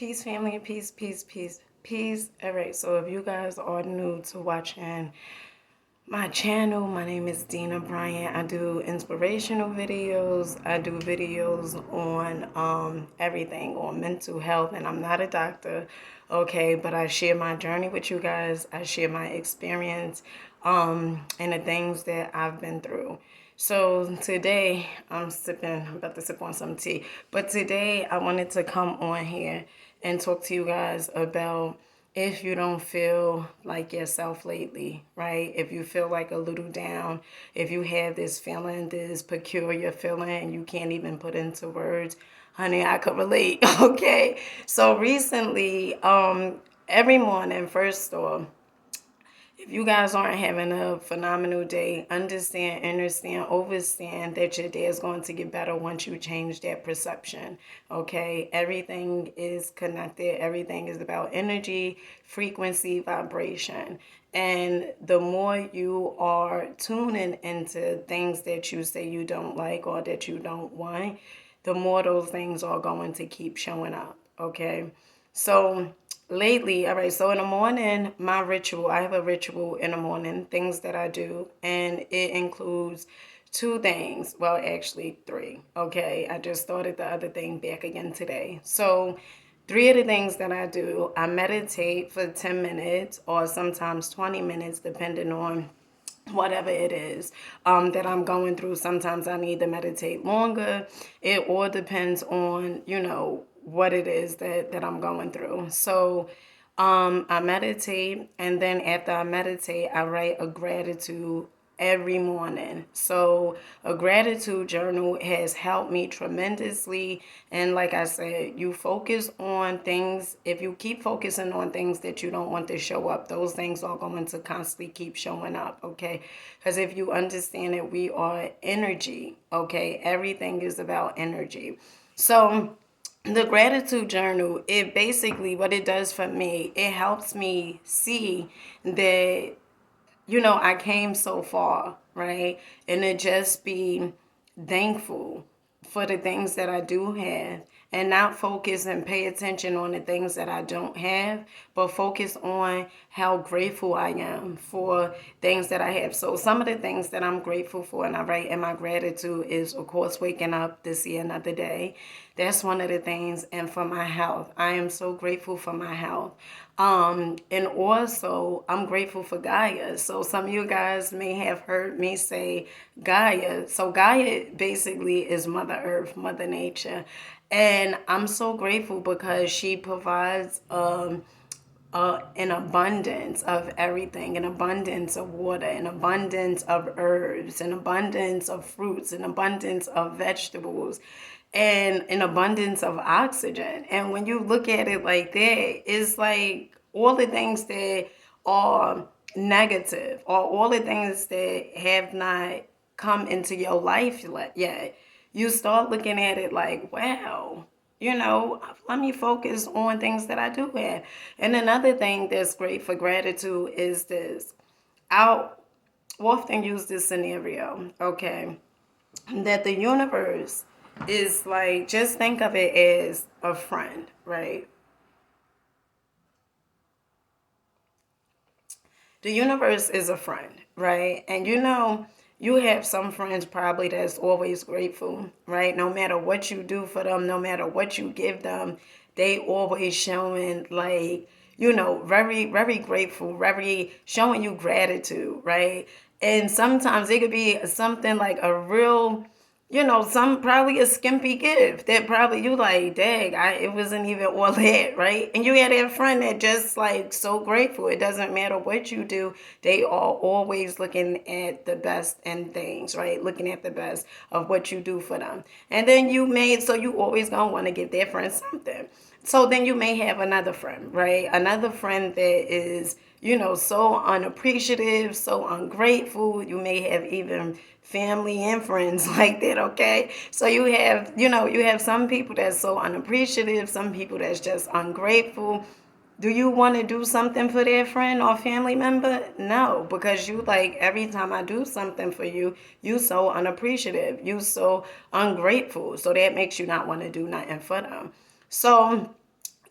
Peace, family, peace, peace, peace, peace. All right, so if you guys are new to watching my channel, my name is Dina Bryant. I do inspirational videos. I do videos on everything on mental health, and I'm not a doctor, okay, but I share my journey with you guys. I share my experience and the things that I've been through. So today I'm about to sip on some tea. But today I wanted to come on here and talk to you guys about if you don't feel like yourself lately, right? If you feel like a little down, if you have this feeling, this peculiar feeling, and you can't even put into words, honey, I could relate, okay? So recently, every morning, first off, if you guys aren't having a phenomenal day, understand, overstand that your day is going to get better once you change that perception. Okay? Everything is connected. Everything is about energy, frequency, vibration. And the more you are tuning into things that you say you don't like or that you don't want, the more those things are going to keep showing up. Okay? So lately, all right, so in the morning, my ritual, I have a ritual in the morning, things that I do, and it includes two things. Well, actually, three. Okay, I just started the other thing back again today. So, three of the things that I do, I meditate for 10 minutes or sometimes 20 minutes, depending on whatever it is that I'm going through. Sometimes I need to meditate longer. It all depends on, what it is that I'm going through. So I meditate, and then after I meditate, I write a gratitude every morning. So a gratitude journal has helped me tremendously. And like I said, you focus on things. If you keep focusing on things that you don't want to show up, those things are going to constantly keep showing up. Okay. Because if you understand that we are energy, okay, everything is about energy. So the gratitude journal, it basically, what it does for me, it helps me see that I came so far, right? And to just be thankful for the things that I do have and not focus and pay attention on the things that I don't have, but focus on how grateful I am for things that I have. So some of the things that I'm grateful for and I write in my gratitude is, of course, waking up to see another day. That's one of the things. And for my health, I am so grateful for my health. And also, I'm grateful for Gaia. So some of you guys may have heard me say Gaia. So Gaia basically is Mother Earth, Mother Nature. And I'm so grateful because she provides an abundance of everything, an abundance of water, an abundance of herbs, an abundance of fruits, an abundance of vegetables, and an abundance of oxygen. And when you look at it like that, it's like all the things that are negative or all the things that have not come into your life yet, you start looking at it like, wow, let me focus on things that I do have. And another thing that's great for gratitude is this. I'll often use this scenario, okay, that the universe is like, just think of it as a friend, right? The universe is a friend, right? And you have some friends probably that's always grateful, right? No matter what you do for them, no matter what you give them, they always showing like, very, very grateful, very showing you gratitude, right? And sometimes it could be something like a real, some probably a skimpy gift that probably you like, dang, it wasn't even all that, right? And you had that friend that just like so grateful. It doesn't matter what you do, they are always looking at the best in things, right? Looking at the best of what you do for them. And then so you always gonna want to give that friend something. So then you may have another friend, right? Another friend that is, so unappreciative, so ungrateful. You may have even family and friends like that, okay? So you have some people that's so unappreciative, some people that's just ungrateful. Do you want to do something for that friend or family member? No, because you like every time I do something for you, you so unappreciative, you so ungrateful. So that makes you not want to do nothing for them. So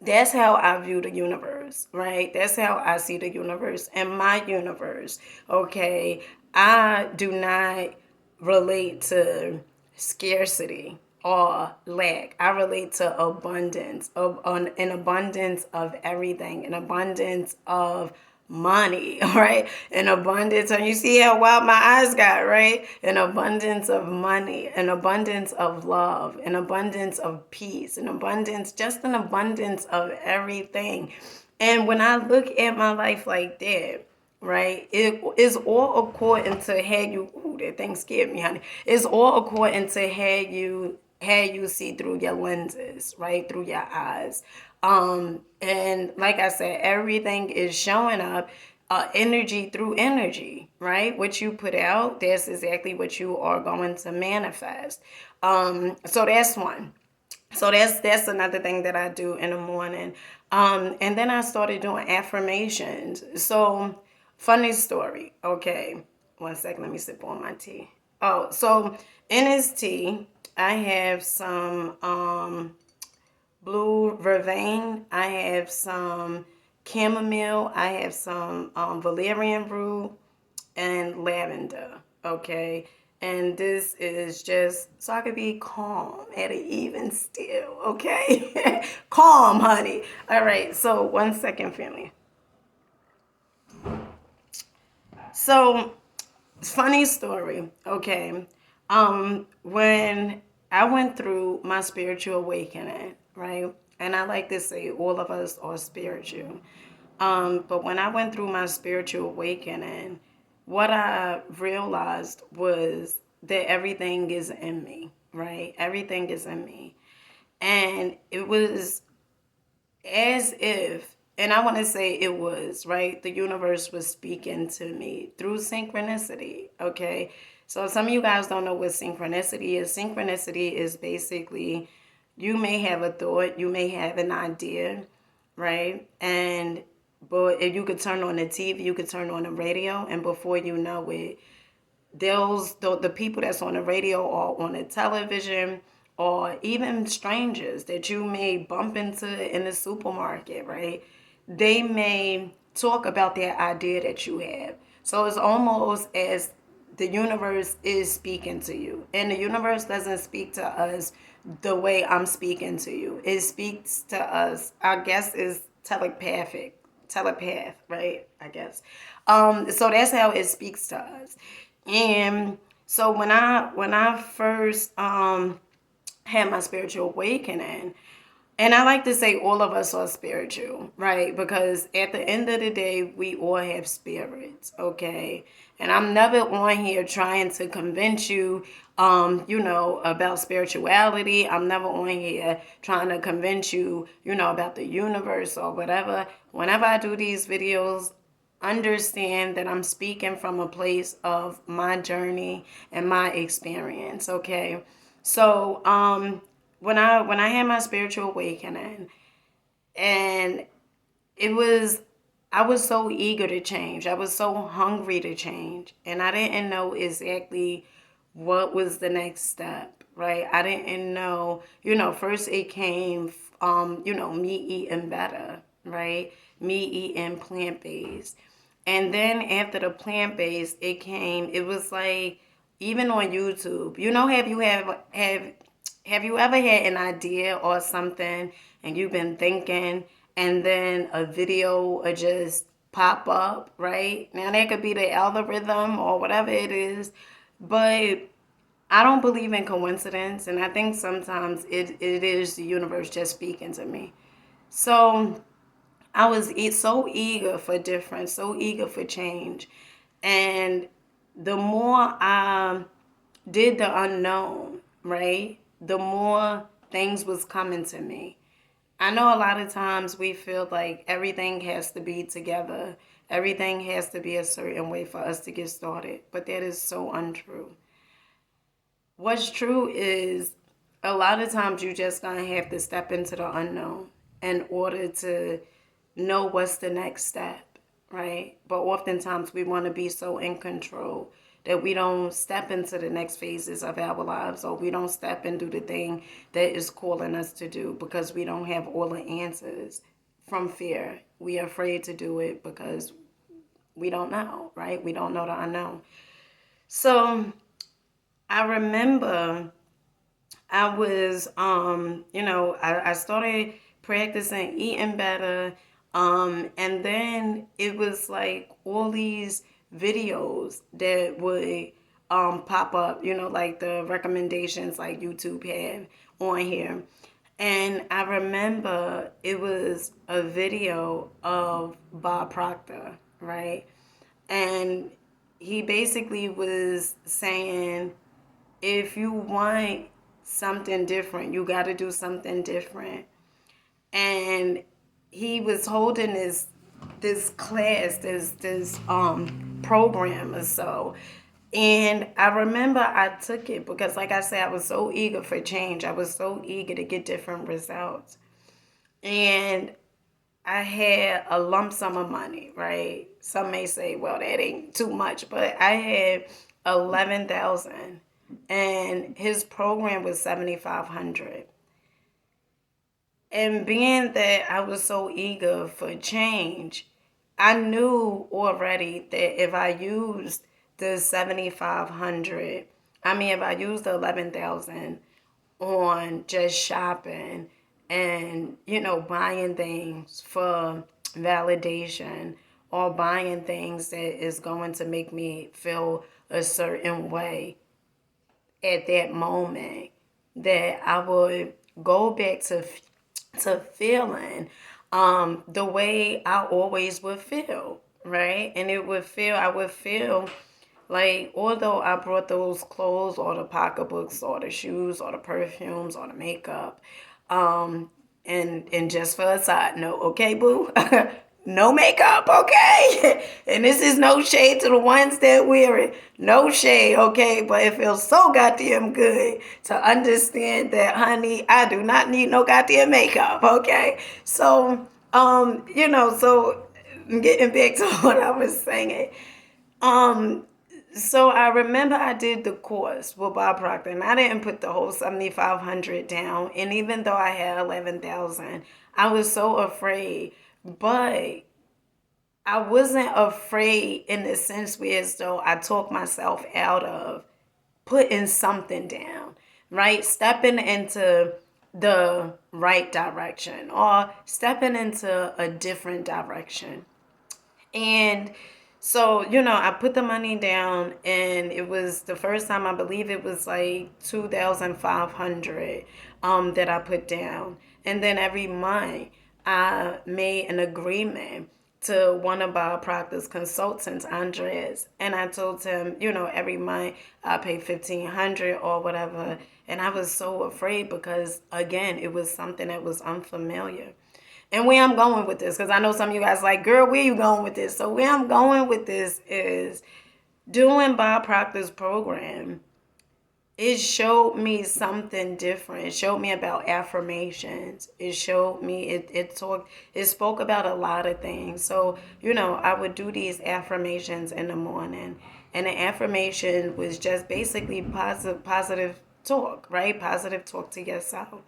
That's how I view the universe, right? That's how I see the universe. And my universe, okay, I do not relate to scarcity or lack. I relate to abundance, of an abundance of everything, an abundance of money, right? An abundance, and you see how wild my eyes got, right? An abundance of money, an abundance of love, an abundance of peace, an abundance, just an abundance of everything. And when I look at my life like that, right, it is all according to how you, ooh, that thing scared me, honey. It's all according to how you see through your lenses, right, through your eyes. And like I said, everything is showing up, energy through energy, right? What you put out, that's exactly what you are going to manifest. So that's one. So that's another thing that I do in the morning. And then I started doing affirmations. So funny story. Okay, one second. Let me sip on my tea. Oh, so in this tea, I have some blue vervain. I have some chamomile. I have some valerian root and lavender. Okay. And this is just so I could be calm at an even still. Okay. Calm, honey. All right. So, one second, family. So, funny story. Okay. When I went through my spiritual awakening, right? And I like to say all of us are spiritual. But when I went through my spiritual awakening, what I realized was that everything is in me, right? Everything is in me. And it was as if, and I want to say it was, right? The universe was speaking to me through synchronicity, okay? So some of you guys don't know what synchronicity is. Synchronicity is basically you may have a thought, you may have an idea, right? And but if you could turn on the TV, you could turn on the radio, and before you know it, the people that's on the radio or on the television or even strangers that you may bump into in the supermarket, right? They may talk about that idea that you have. So it's almost as the universe is speaking to you. And the universe doesn't speak to us the way I'm speaking to you. It speaks to us, I guess, is telepath, right? I guess. So that's how it speaks to us. And so when I first had my spiritual awakening, and I like to say all of us are spiritual, right? Because at the end of the day, we all have spirits, okay? And I'm never on here trying to convince you, about spirituality. I'm never on here trying to convince you, about the universe or whatever. Whenever I do these videos, understand that I'm speaking from a place of my journey and my experience, okay? So, when I had my spiritual awakening, and it was I was so eager to change. I was so hungry to change, and I didn't know exactly what was the next step, right? I didn't know, first it came me eating better, right? Me eating plant-based. And then after the plant-based, it was like even on YouTube, have you ever had an idea or something and you've been thinking and then a video will just pop up, right? Now that could be the algorithm or whatever it is, but I don't believe in coincidence, and I think sometimes it is the universe just speaking to me. So I was so eager for difference, so eager for change. And the more I did the unknown, right, the more things was coming to me. I know a lot of times we feel like everything has to be together. Everything has to be a certain way for us to get started. But that is so untrue. What's true is a lot of times you just gonna have to step into the unknown in order to know what's the next step, right? But oftentimes we want to be so in control. that we don't step into the next phases of our lives, or we don't step and do the thing that is calling us to do because we don't have all the answers from fear. We are afraid to do it because we don't know, right? We don't know the unknown. So I remember I was, I started practicing eating better. And then it was like all these videos that would pop up, like the recommendations like YouTube had on here. And I remember it was a video of Bob Proctor, right? And he basically was saying, if you want something different, you got to do something different. And he was holding this class, this program or so. And I remember I took it because, like I said, I was so eager for change. I was so eager to get different results. And I had a lump sum of money, right? Some may say, well, that ain't too much, but I had 11,000, and his program was 7,500. And being that I was so eager for change, I knew already that if I used the 7,500, if I used the 11,000 on just shopping and, buying things for validation, or buying things that is going to make me feel a certain way at that moment, that I would go back to feeling the way I always would feel, right? And I would feel like, although I brought those clothes or the pocketbooks or the shoes or the perfumes or the makeup, and just for a side note, okay, boo, no makeup, okay? And this is no shade to the ones that wear it. No shade, okay? But it feels so goddamn good to understand that, honey, I do not need no goddamn makeup, okay? So, so getting back to what I was saying. So I remember I did the course with Bob Proctor, and I didn't put the whole 7,500 down. And even though I had 11,000, I was so afraid. But I wasn't afraid in the sense where as though I talked myself out of putting something down, right? Stepping into the right direction, or stepping into a different direction. And so, I put the money down, and it was the first time, I believe it was like 2,500 that I put down. And then every month I made an agreement to one of our Proctor's consultants, Andres, and I told him, every month I pay 1,500 or whatever. And I was so afraid because, again, it was something that was unfamiliar. And where I'm going with this, because I know some of you guys like, girl, where you going with this? So where I'm going with this is, doing Bob Proctor's program, it showed me something different. It showed me about affirmations. It showed me, it spoke about a lot of things. So, I would do these affirmations in the morning. And the affirmation was just basically positive talk, right? Positive talk to yourself.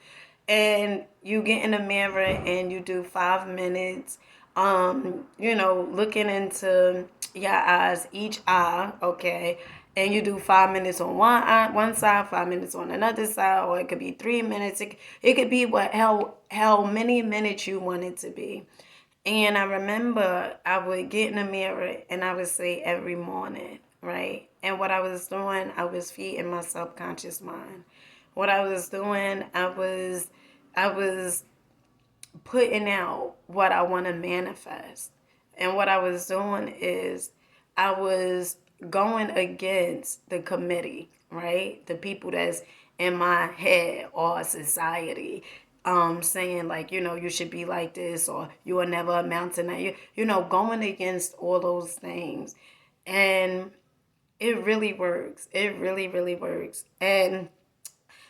And you get in the mirror and you do 5 minutes, looking into your eyes, each eye, okay? And you do 5 minutes on one eye, one side, 5 minutes on another side, or it could be 3 minutes. It could be how many minutes you want it to be. And I remember I would get in the mirror and I would say every morning, right? And what I was doing, I was feeding my subconscious mind. What I was doing, I was putting out what I want to manifest. And what I was doing is, I was going against the committee, right? The people that's in my head, or society, saying like, you should be like this, or you will never amount to that. Going against all those things. And it really works. It really, really works. And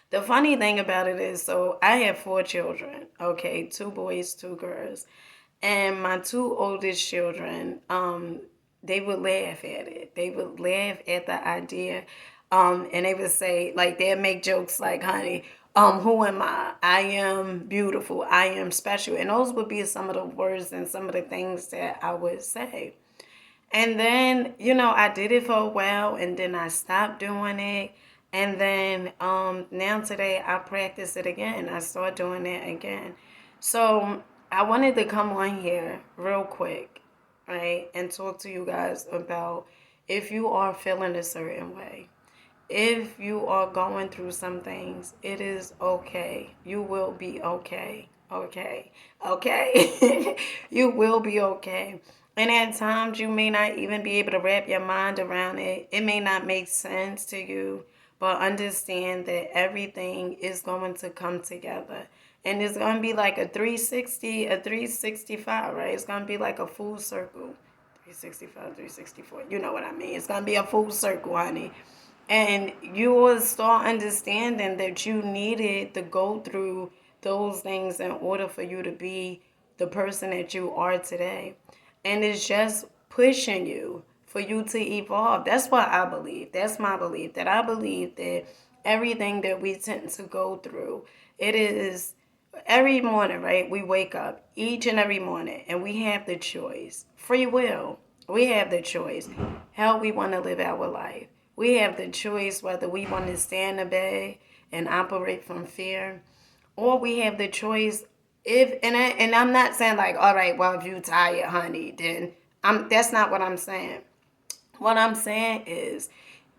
the funny thing about it is, so I have 4 children, okay, 2 boys, 2 girls. And my 2 oldest children, they would laugh at it. They would laugh at the idea. And they would say, like, they'd make jokes like, honey, who am I? I am beautiful. I am special. And those would be some of the words and some of the things that I would say. And then, I did it for a while and then I stopped doing it. And then now today I practice it again. I start doing it again. So I wanted to come on here real quick, right, and talk to you guys about if you are feeling a certain way. If you are going through some things, it is okay. You will be okay. Okay. Okay. You will be okay. And at times, you may not even be able to wrap your mind around it. It may not make sense to you, but understand that everything is going to come together. And it's going to be like a 360, a 365, right? It's going to be like a full circle. 365, 364. You know what I mean? It's going to be a full circle, honey. And you will start understanding that you needed to go through those things in order for you to be the person that you are today. And it's just pushing you for you to evolve. That's what I believe. That's my belief. That I believe that everything that we tend to go through, it is every morning, right? We wake up each and every morning and we have the choice. Free will. We have the choice how we want to live our life. We have the choice whether we want to stay in the bed and operate from fear, or we have the choice if and I'm not saying like, all right, well, if you tired, honey, then that's not what I'm saying. What I'm saying is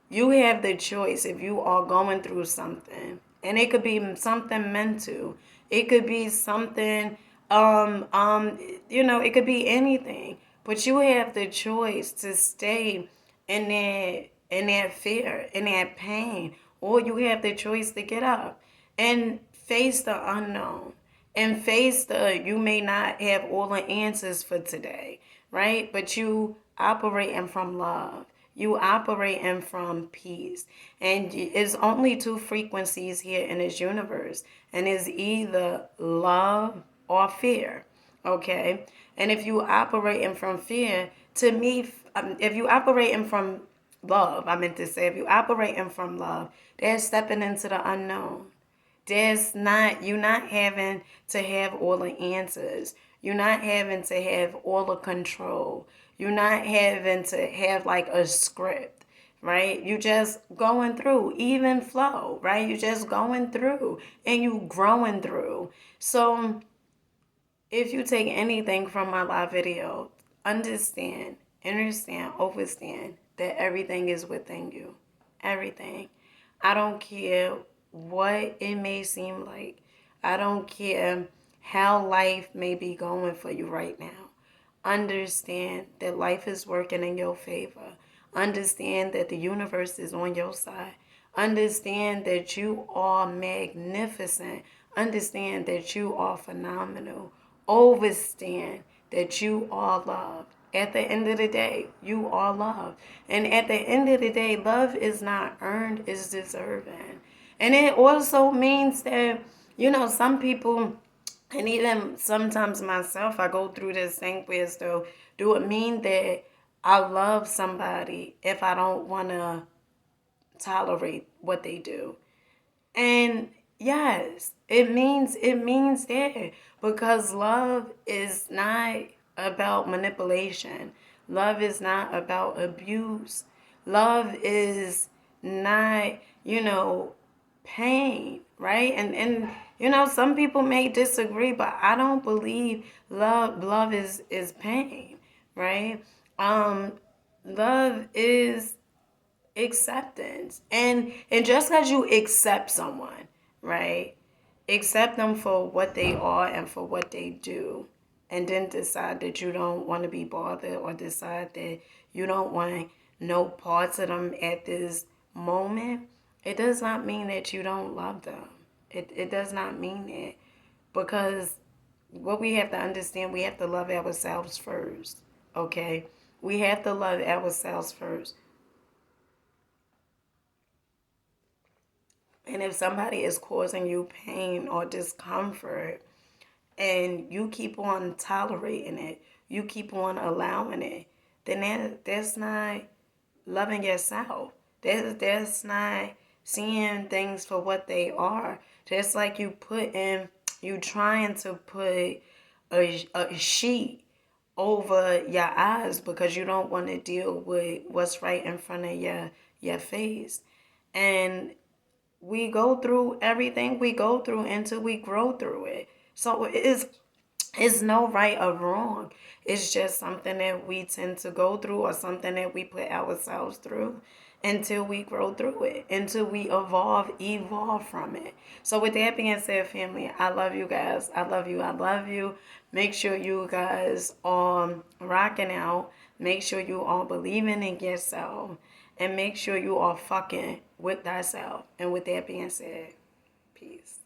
you have the choice if you are going through something. And it could be something mental. It could be something it could be anything. But you have the choice to stay in that fear, in that pain. Or you have the choice to get up and face the unknown. And face you may not have all the answers for today, right? But you operating from love. You operating from peace. And it's only two frequencies here in this universe. And it's either love or fear. Okay? And if you operating from fear, to me, if you operating from love, I meant to say, if you operating from love, that's stepping into the unknown. You're not having to have all the answers. You're not having to have all the control. You're not having to have like a script, right? You just going through, even flow, right? You just going through and you growing through. So if you take anything from my live video, understand, overstand that everything is within you. Everything. I don't care what it may seem like. I don't care how life may be going for you right now. Understand that life is working in your favor. Understand that the universe is on your side. Understand that you are magnificent. Understand that you are phenomenal. Overstand that you are loved. At the end of the day, you are loved. And at the end of the day, love is not earned, it's deserving. And it also means that, some people, and even sometimes myself, I go through this thing where, so do it mean that I love somebody if I don't want to tolerate what they do? And yes, it means that, because love is not about manipulation. Love is not about abuse. Love is not, pain, right? And some people may disagree, but I don't believe love is pain, right? Um Love is acceptance. And just as you accept someone, right, accept them for what they are and for what they do, and then decide that you don't want to be bothered, or decide that you don't want no parts of them at this moment, it does not mean that you don't love them. It does not mean that, because what we have to understand, we have to love ourselves first. Okay, we have to love ourselves first. And if somebody is causing you pain or discomfort and you keep on tolerating it, you keep on allowing it, then that's not loving yourself. That's not seeing things for what they are. Just like you trying to put a sheet over your eyes because you don't want to deal with what's right in front of your face. And we go through everything we go through until we grow through it. So it's no right or wrong. It's just something that we tend to go through or something that we put ourselves through until we grow through it, until we evolve from it. So with that being said, family, I love you guys. I love you. I love you. Make sure you guys are rocking out. Make sure you are believing in yourself. And make sure you are fucking with thyself. And with that being said, peace.